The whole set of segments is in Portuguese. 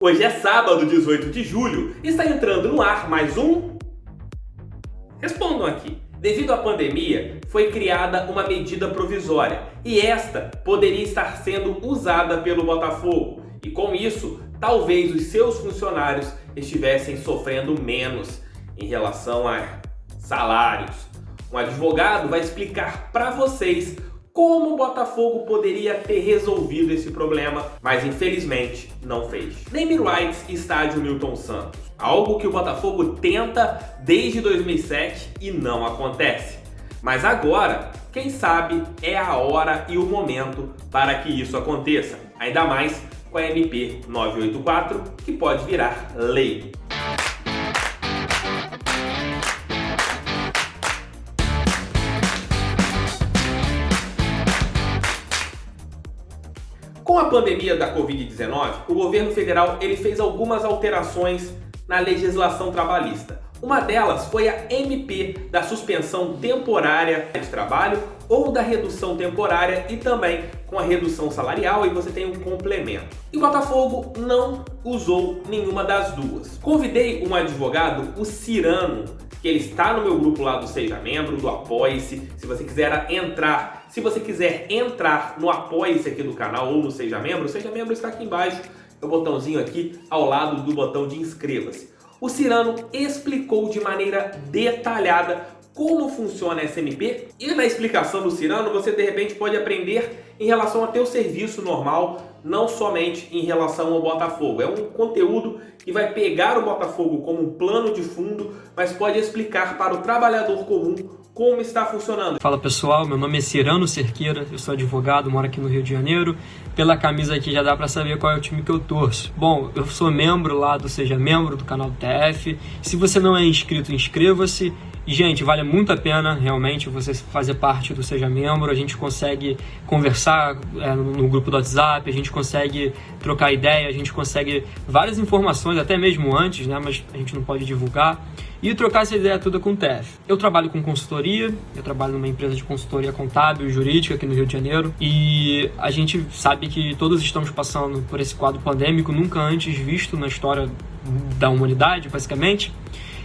Hoje é sábado, 18 de julho, e está entrando no ar mais um... Respondam aqui. Devido à pandemia, foi criada uma medida provisória e esta poderia estar sendo usada pelo Botafogo. E com isso, talvez os seus funcionários estivessem sofrendo menos em relação a salários. Um advogado vai explicar para vocês como o Botafogo poderia ter resolvido esse problema, mas infelizmente não fez. Name rights estádio Newton Santos. Algo que o Botafogo tenta desde 2007 e não acontece. Mas agora, quem sabe, é a hora e o momento para que isso aconteça. Ainda mais com a MP 984, que pode virar lei. Com a pandemia da Covid-19, o governo federal fez algumas alterações na legislação trabalhista. Uma delas foi a MP da suspensão temporária de trabalho ou da redução temporária e também com a redução salarial, e você tem um complemento. E o Botafogo não usou nenhuma das duas. Convidei um advogado, o Cirano, que ele está no meu grupo lá do Seja Membro, do Apoie-se. Se você quiser entrar no Apoie-se aqui do canal ou no Seja Membro está aqui embaixo, é o botãozinho aqui ao lado do botão de inscreva-se. O Cirano explicou de maneira detalhada como funciona essa MP, e na explicação do Cirano você de repente pode aprender em relação ao teu serviço normal, não somente em relação ao Botafogo. É um conteúdo que vai pegar o Botafogo como um plano de fundo, mas pode explicar para o trabalhador comum como está funcionando. Fala pessoal, meu nome é Cirano Cerqueira, eu sou advogado, moro aqui no Rio de Janeiro. Pela camisa aqui já dá pra saber qual é o time que eu torço. Bom, eu sou membro lá do Seja Membro, do canal do TF. Se você não é inscrito, inscreva-se. E, gente, vale muito a pena, realmente, você fazer parte do Seja Membro. A gente consegue conversar no grupo do WhatsApp, a gente consegue trocar ideia, a gente consegue várias informações, até mesmo antes, né? Mas a gente não pode divulgar. E trocar essa ideia toda com o TF. Eu trabalho com consultoria, eu trabalho numa empresa de consultoria contábil e jurídica aqui no Rio de Janeiro. E a gente sabe que todos estamos passando por esse quadro pandêmico nunca antes visto na história da humanidade, basicamente.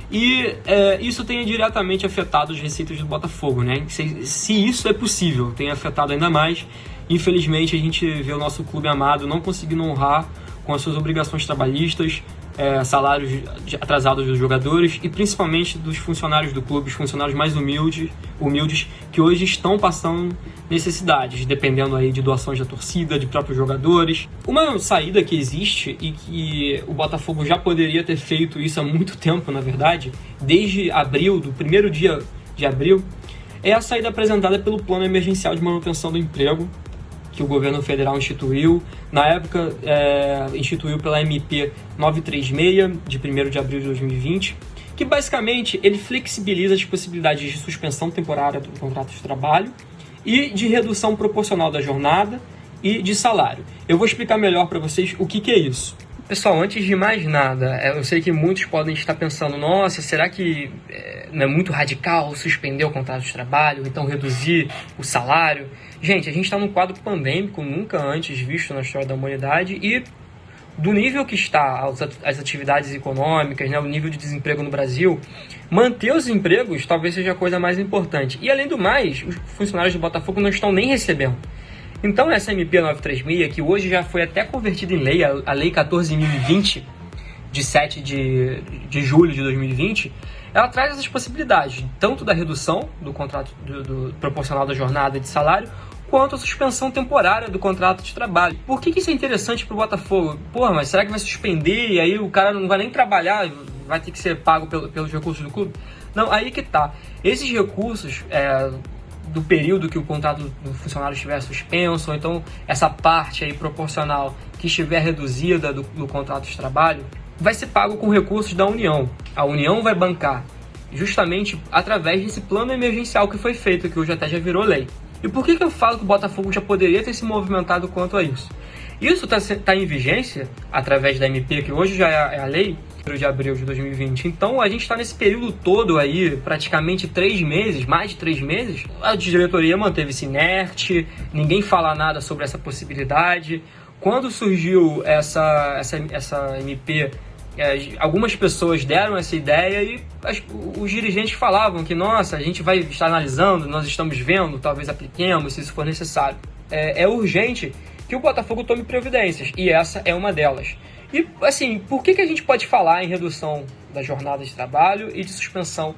E isso tem diretamente afetado as receitas do Botafogo, né? Se isso é possível, tem afetado ainda mais. Infelizmente, a gente vê o nosso clube amado não conseguindo honrar com as suas obrigações trabalhistas, salários atrasados dos jogadores e principalmente dos funcionários do clube, os funcionários mais humildes que hoje estão passando necessidades, dependendo aí de doações da torcida, de próprios jogadores. Uma saída que existe e que o Botafogo já poderia ter feito isso há muito tempo, na verdade, desde abril, do primeiro dia de abril, é a saída apresentada pelo Plano Emergencial de Manutenção do Emprego, que o governo federal instituiu. Na época, instituiu pela MP 936, de 1º de abril de 2020, que basicamente ele flexibiliza as possibilidades de suspensão temporária do contrato de trabalho e de redução proporcional da jornada e de salário. Eu vou explicar melhor para vocês o que é isso. Pessoal, antes de mais nada, eu sei que muitos podem estar pensando, nossa, será que não é muito radical suspender o contrato de trabalho, então reduzir o salário? Gente, a gente está num quadro pandêmico nunca antes visto na história da humanidade e do nível que está as atividades econômicas, né, o nível de desemprego no Brasil, manter os empregos talvez seja a coisa mais importante. E além do mais, os funcionários do Botafogo não estão nem recebendo. Então essa MP 936, que hoje já foi até convertida em lei, a Lei 14.020, de 7 de julho de 2020, ela traz essas possibilidades, tanto da redução do contrato do proporcional da jornada de salário, quanto a suspensão temporária do contrato de trabalho. Por que isso é interessante para o Botafogo? Porra, mas será que vai suspender e aí o cara não vai nem trabalhar, vai ter que ser pago pelos recursos do clube? Não, aí que tá. Esses recursos do período que o contrato do funcionário estiver suspenso, ou então essa parte aí proporcional que estiver reduzida do contrato de trabalho, vai ser pago com recursos da União. A União vai bancar justamente através desse plano emergencial que foi feito, que hoje até já virou lei. E por que eu falo que o Botafogo já poderia ter se movimentado quanto a isso? Isso está em vigência através da MP, que hoje já é a lei, de abril de 2020. Então a gente está nesse período todo aí, praticamente 3 meses, mais de 3 meses, a diretoria manteve-se inerte, ninguém fala nada sobre essa possibilidade. quando surgiu essa MP, algumas pessoas deram essa ideia e os dirigentes falavam que, nossa, a gente vai estar analisando, nós estamos vendo, talvez apliquemos se isso for necessário. É urgente que o Botafogo tome providências, e essa é uma delas. E, assim, por que a gente pode falar em redução da jornada de trabalho e de suspensão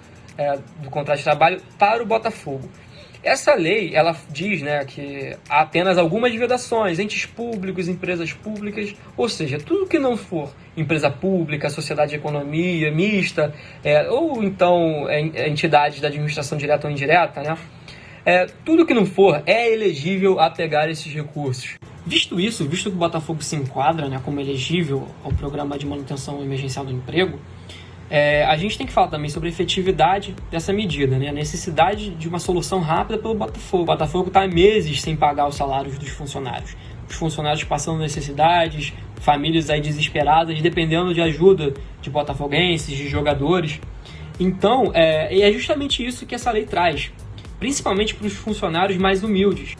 do contrato de trabalho para o Botafogo? Essa lei, ela diz, né, que há apenas algumas vedações, entes públicos, empresas públicas, ou seja, tudo que não for empresa pública, sociedade de economia mista, ou então entidades da administração direta ou indireta, né, tudo que não for é elegível a pegar esses recursos. Visto isso, visto que o Botafogo se enquadra, né, como elegível ao Programa de Manutenção Emergencial do Emprego, a gente tem que falar também sobre a efetividade dessa medida, né? A necessidade de uma solução rápida pelo Botafogo. O Botafogo está há meses sem pagar os salários dos funcionários. Os funcionários passando necessidades, famílias aí desesperadas, dependendo de ajuda de botafoguenses, de jogadores. Então, é justamente isso que essa lei traz, principalmente para os funcionários mais humildes.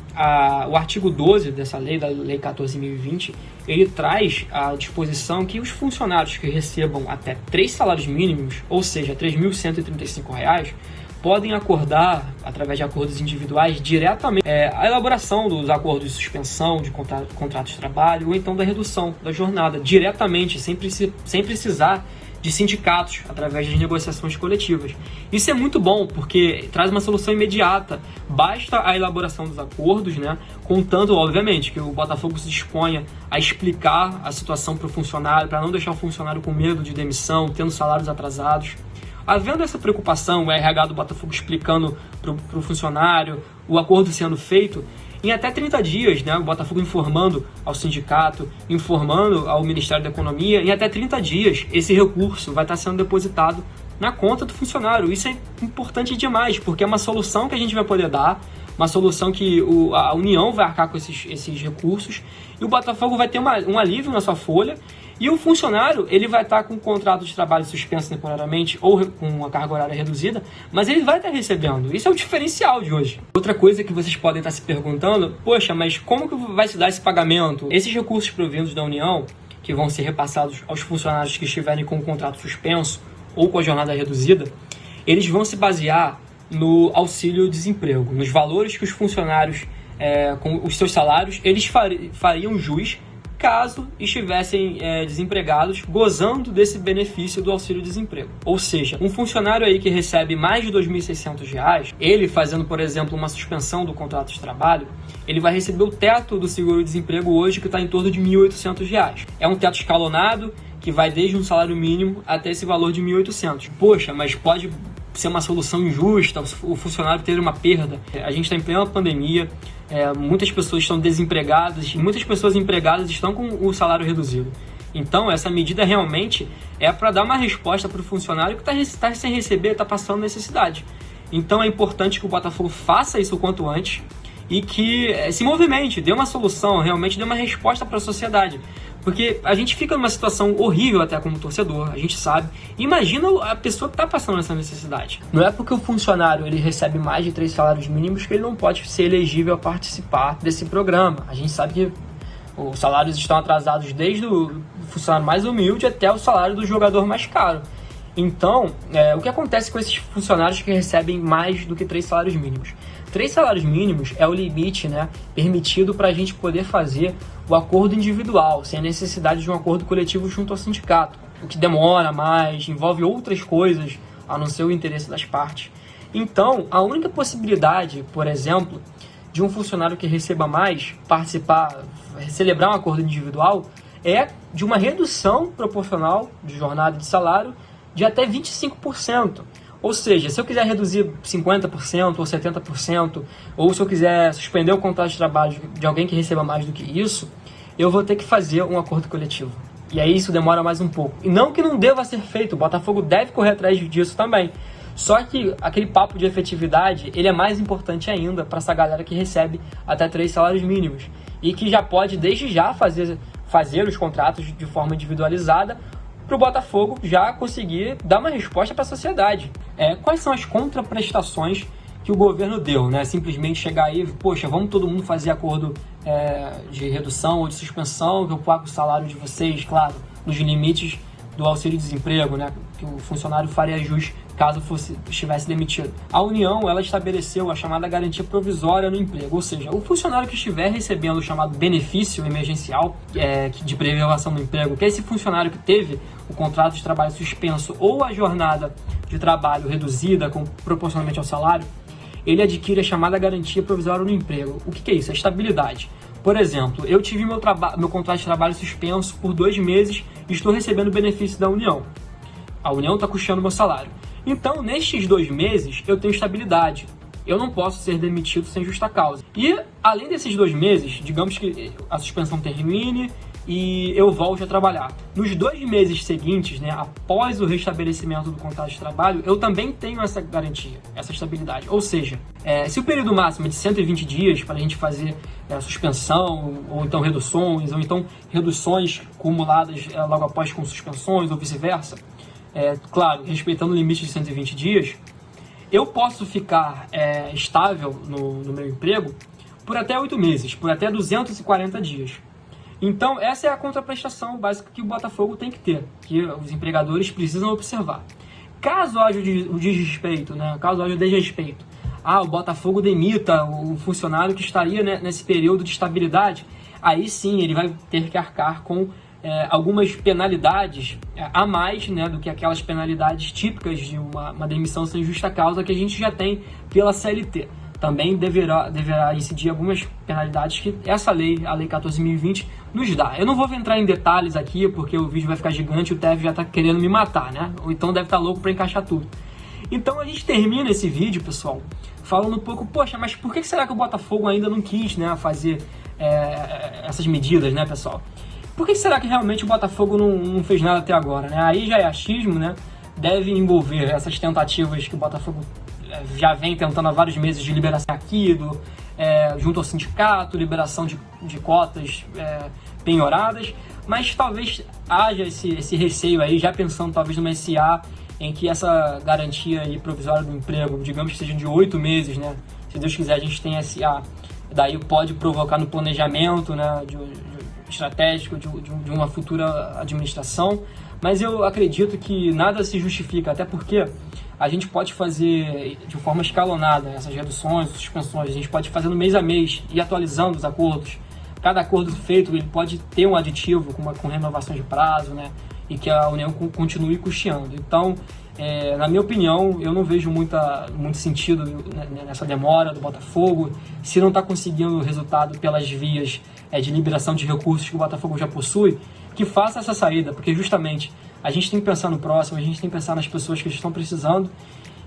O artigo 12 dessa lei, da Lei 14.020, ele traz a disposição que os funcionários que recebam até 3 salários mínimos, ou seja, R$ 3.135, podem acordar, através de acordos individuais, diretamente a elaboração dos acordos de suspensão de contratos de trabalho ou então da redução da jornada, diretamente, sem precisar de sindicatos, através de negociações coletivas. Isso é muito bom, porque traz uma solução imediata. Basta a elaboração dos acordos, né? Contanto, obviamente, que o Botafogo se disponha a explicar a situação para o funcionário, para não deixar o funcionário com medo de demissão, tendo salários atrasados. Havendo essa preocupação, o RH do Botafogo explicando para o funcionário, o acordo sendo feito, em até 30 dias, né, o Botafogo informando ao sindicato, informando ao Ministério da Economia, em até 30 dias esse recurso vai estar sendo depositado na conta do funcionário. Isso é importante demais, porque é uma solução que a gente vai poder dar, uma solução que a União vai arcar com esses recursos, e o Botafogo vai ter um alívio na sua folha, e o funcionário ele vai estar com um contrato de trabalho suspenso temporariamente ou com uma carga horária reduzida, mas ele vai estar recebendo. Isso é o diferencial de hoje. Outra coisa que vocês podem estar se perguntando, poxa, mas como que vai se dar esse pagamento? Esses recursos provindos da União, que vão ser repassados aos funcionários que estiverem com o contrato suspenso ou com a jornada reduzida, eles vão se basear no auxílio-desemprego, nos valores que os funcionários, com os seus salários, eles fariam jus caso estivessem desempregados, gozando desse benefício do auxílio-desemprego. Ou seja, um funcionário aí que recebe mais de R$ 2.600, ele fazendo, por exemplo, uma suspensão do contrato de trabalho, ele vai receber o teto do seguro-desemprego hoje, que está em torno de R$ 1.800. É um teto escalonado, que vai desde um salário mínimo até esse valor de 1.800. Poxa, mas pode ser uma solução injusta, o funcionário ter uma perda. A gente está em plena pandemia, muitas pessoas estão desempregadas, e muitas pessoas empregadas estão com o salário reduzido. Então, essa medida realmente é para dar uma resposta para o funcionário que está sem receber, está passando necessidade. Então, é importante que o Botafogo faça isso o quanto antes e que se movimente, dê uma solução, realmente dê uma resposta para a sociedade. Porque a gente fica numa situação horrível até como torcedor, a gente sabe. Imagina a pessoa que está passando essa necessidade. Não é porque o funcionário ele recebe mais de 3 salários mínimos que ele não pode ser elegível a participar desse programa. A gente sabe que os salários estão atrasados desde o funcionário mais humilde até o salário do jogador mais caro. Então, o que acontece com esses funcionários que recebem mais do que 3 salários mínimos? 3 salários mínimos é o limite, né, permitido para a gente poder fazer o acordo individual, sem a necessidade de um acordo coletivo junto ao sindicato, o que demora mais, envolve outras coisas, a não ser o interesse das partes. Então, a única possibilidade, por exemplo, de um funcionário que receba mais participar, celebrar um acordo individual, é de uma redução proporcional de jornada de salário de até 25%. Ou seja, se eu quiser reduzir 50% ou 70%, ou se eu quiser suspender o contrato de trabalho de alguém que receba mais do que isso, eu vou ter que fazer um acordo coletivo. E aí isso demora mais um pouco. E não que não deva ser feito, o Botafogo deve correr atrás disso também. Só que aquele papo de efetividade, ele é mais importante ainda para essa galera que recebe até 3 salários mínimos. E que já pode, desde já, fazer os contratos de forma individualizada, para o Botafogo já conseguir dar uma resposta para a sociedade. Quais são as contraprestações que o governo deu, né? Simplesmente chegar aí, poxa, vamos todo mundo fazer acordo de redução ou de suspensão, que eu pago o salário de vocês, claro, nos limites do auxílio-desemprego, né, que o funcionário faria jus caso estivesse demitido. A União, ela estabeleceu a chamada garantia provisória no emprego, ou seja, o funcionário que estiver recebendo o chamado benefício emergencial de preservação do emprego, que é esse funcionário que teve o contrato de trabalho suspenso ou a jornada de trabalho reduzida proporcionalmente ao salário, ele adquire a chamada garantia provisória no emprego. O que é isso? É estabilidade. Por exemplo, eu tive meu contrato de trabalho suspenso por 2 meses e estou recebendo benefício da União. A União está custeando meu salário. Então, nestes 2 meses, eu tenho estabilidade. Eu não posso ser demitido sem justa causa. E, além desses 2 meses, digamos que a suspensão termine e eu volte a trabalhar. Nos 2 meses seguintes, né, após o restabelecimento do contrato de trabalho, eu também tenho essa garantia, essa estabilidade. Ou seja, se o período máximo é de 120 dias para a gente fazer suspensão, ou então reduções acumuladas logo após com suspensões, ou vice-versa, claro, respeitando o limite de 120 dias, eu posso ficar estável no meu emprego por até 8 meses, por até 240 dias. Então, essa é a contraprestação básica que o Botafogo tem que ter, que os empregadores precisam observar. Caso haja o desrespeito, né? Caso haja o desrespeito, o Botafogo demita o funcionário que estaria, né, nesse período de estabilidade, aí sim ele vai ter que arcar com algumas penalidades a mais, né, do que aquelas penalidades típicas de uma demissão sem justa causa que a gente já tem pela CLT. Também deverá incidir algumas penalidades que essa lei, a Lei 14.020, nos dá. Eu não vou entrar em detalhes aqui, porque o vídeo vai ficar gigante e o TF já está querendo me matar, né? Ou então deve estar louco para encaixar tudo. Então a gente termina esse vídeo, pessoal, falando um pouco, poxa, mas por que será que o Botafogo ainda não quis, né, fazer essas medidas, né, pessoal? Por que será que realmente o Botafogo não fez nada até agora, né? Aí já é achismo, né? Deve envolver essas tentativas que o Botafogo já vem tentando há vários meses de liberação aqui, junto ao sindicato, liberação de cotas penhoradas, mas talvez haja esse receio aí, já pensando talvez numa SA, em que essa garantia aí provisória do emprego, digamos que seja de 8 meses, né? Se Deus quiser a gente tem SA, daí pode provocar no planejamento, né, estratégico de uma futura administração, mas eu acredito que nada se justifica, até porque a gente pode fazer de forma escalonada essas reduções, suspensões, a gente pode fazer no mês a mês e atualizando os acordos. Cada acordo feito ele pode ter um aditivo com renovação de prazo, né, e que a União continue custeando. Então, na minha opinião, eu não vejo muito sentido nessa demora do Botafogo. Se não está conseguindo resultado pelas vias de liberação de recursos que o Botafogo já possui, que faça essa saída, porque justamente a gente tem que pensar no próximo, a gente tem que pensar nas pessoas que estão precisando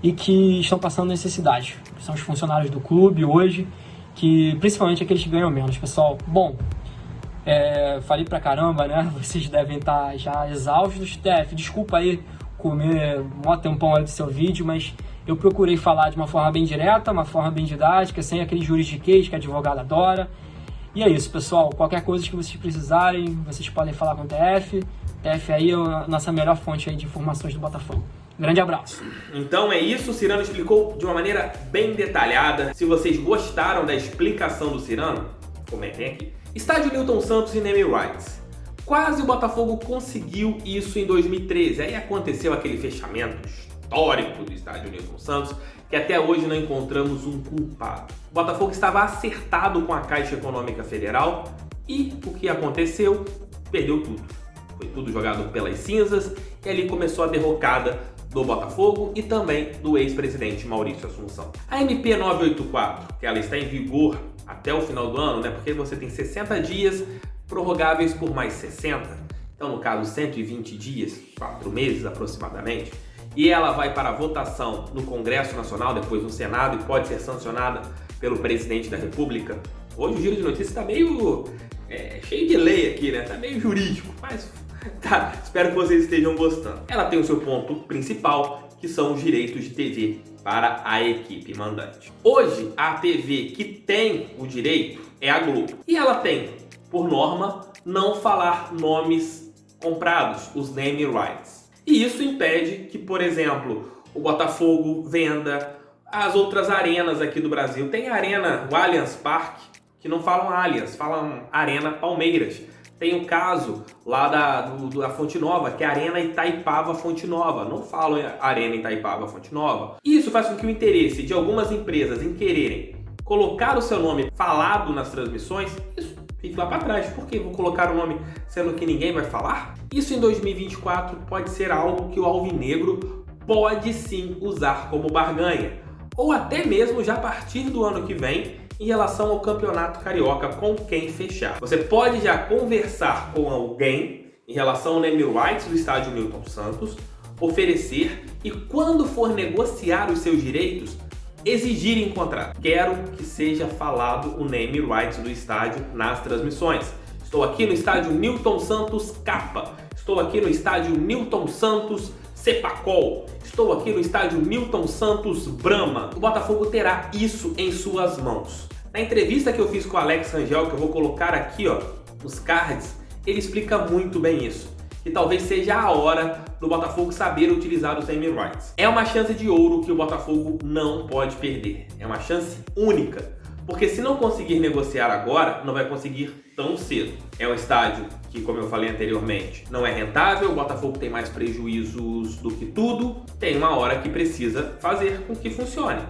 e que estão passando necessidade. São os funcionários do clube hoje, que principalmente aqueles que ganham menos. Pessoal, bom, falei pra caramba, né? Vocês devem estar já exaustos. Desculpa aí comer mó tempão aí do seu vídeo, mas eu procurei falar de uma forma bem direta, uma forma bem didática, sem aquele juridiquês que a advogada adora. E é isso, pessoal. Qualquer coisa que vocês precisarem, vocês podem falar com o TF. TF aí é a nossa melhor fonte aí de informações do Botafogo. Grande abraço. Então é isso, o Cyrano explicou de uma maneira bem detalhada. Se vocês gostaram da explicação do Cyrano, comentem aqui. Estádio Newton Santos e Naming Rights. Quase o Botafogo conseguiu isso em 2013. Aí aconteceu aquele fechamento histórico do estádio Newton Santos, que até hoje não encontramos um culpado. O Botafogo estava acertado com a Caixa Econômica Federal e o que aconteceu? Perdeu tudo. Foi tudo jogado pelas cinzas e ali começou a derrocada do Botafogo e também do ex-presidente Maurício Assunção. A MP 984, que ela está em vigor até o final do ano, né? Porque você tem 60 dias prorrogáveis por mais 60, então no caso 120 dias, 4 meses aproximadamente, e ela vai para a votação no Congresso Nacional, depois no Senado, e pode ser sancionada pelo presidente da República. Hoje o Giro de Notícias está meio cheio de lei aqui, né? Tá meio jurídico, mas tá, espero que vocês estejam gostando. Ela tem o seu ponto principal, que são os direitos de TV para a equipe mandante. Hoje, a TV que tem o direito é a Globo. E ela tem, por norma, não falar nomes comprados, os name rights. E isso impede que, por exemplo, o Botafogo venda as outras arenas aqui do Brasil. Tem a arena, o Allianz Parque, que não falam Allianz, falam Arena Palmeiras. Tem o caso lá da Fonte Nova, que é Arena Itaipava Fonte Nova. Não falam Arena Itaipava Fonte Nova. Isso faz com que o interesse de algumas empresas em quererem colocar o seu nome falado nas transmissões, isso fique lá para trás. Por que vou colocar o nome sendo que ninguém vai falar? Isso em 2024 pode ser algo que o alvinegro pode sim usar como barganha. Ou até mesmo já a partir do ano que vem, em relação ao Campeonato Carioca, com quem fechar. Você pode já conversar com alguém em relação ao name rights do estádio Newton Santos, oferecer e quando for negociar os seus direitos, exigir em contrato. Quero que seja falado o name rights do estádio nas transmissões. Estou aqui no estádio Newton Santos Capa. Estou aqui no estádio Newton Santos Cepacol. Estou aqui no estádio Newton Santos Brahma. O Botafogo terá isso em suas mãos. Na entrevista que eu fiz com o Alex Rangel, que eu vou colocar aqui nos cards, ele explica muito bem isso. E talvez seja a hora do Botafogo saber utilizar os name rights. É uma chance de ouro que o Botafogo não pode perder. É uma chance única. Porque se não conseguir negociar agora, não vai conseguir tão cedo. É um estádio que, como eu falei anteriormente, não é rentável, o Botafogo tem mais prejuízos do que tudo, tem uma hora que precisa fazer com que funcione.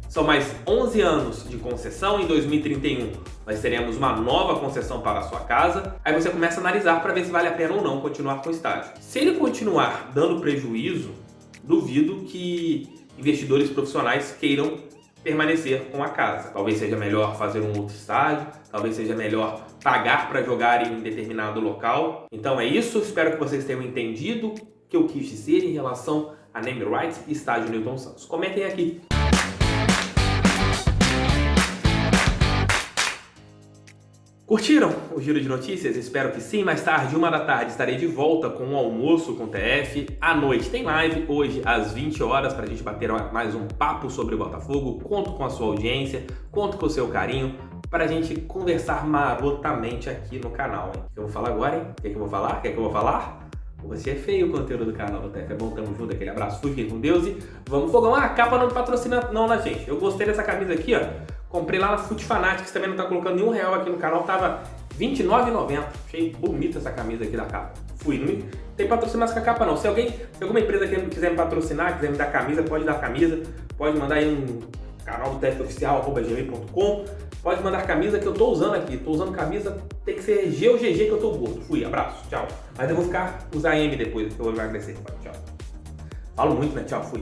São mais 11 anos de concessão, em 2031 nós teremos uma nova concessão para a sua casa, aí você começa a analisar para ver se vale a pena ou não continuar com o estádio. Se ele continuar dando prejuízo, duvido que investidores profissionais queiram permanecer com a casa. Talvez seja melhor fazer um outro estádio, talvez seja melhor pagar para jogar em determinado local. Então é isso, espero que vocês tenham entendido o que eu quis dizer em relação a name rights e estádio Newton Santos. Comentem aqui. Curtiram o Giro de Notícias? Espero que sim. Mais tarde, 13h, estarei de volta com um almoço com o TF. À noite tem live, hoje às 20 horas, para a gente bater mais um papo sobre o Botafogo. Conto com a sua audiência, conto com o seu carinho, para a gente conversar marotamente aqui no canal. Hein? O que eu vou falar agora, hein? O que eu vou falar? Quer que eu vou falar? Você é feio o conteúdo do canal do TF. É bom, tamo junto, aquele abraço, fui, fiquem com Deus e vamos fogão. A capa não patrocina não na gente. Eu gostei dessa camisa aqui, comprei lá na Foot Fanatics, também não tá colocando nenhum real aqui no canal, tava R$29,90. Achei bonita essa camisa aqui da capa. Fui, não tem patrocinar com a capa não. Se alguma empresa quiser me patrocinar, quiser me dar camisa, pode dar camisa, pode mandar aí um canal do TF oficial, @gmail.com. Pode mandar camisa que eu tô usando aqui. Tô usando camisa, tem que ser G ou GG que eu tô gordo. Fui, abraço, tchau. Mas eu vou usar M depois, que eu vou emagrecer. Tchau. Falo muito, né? Tchau, fui.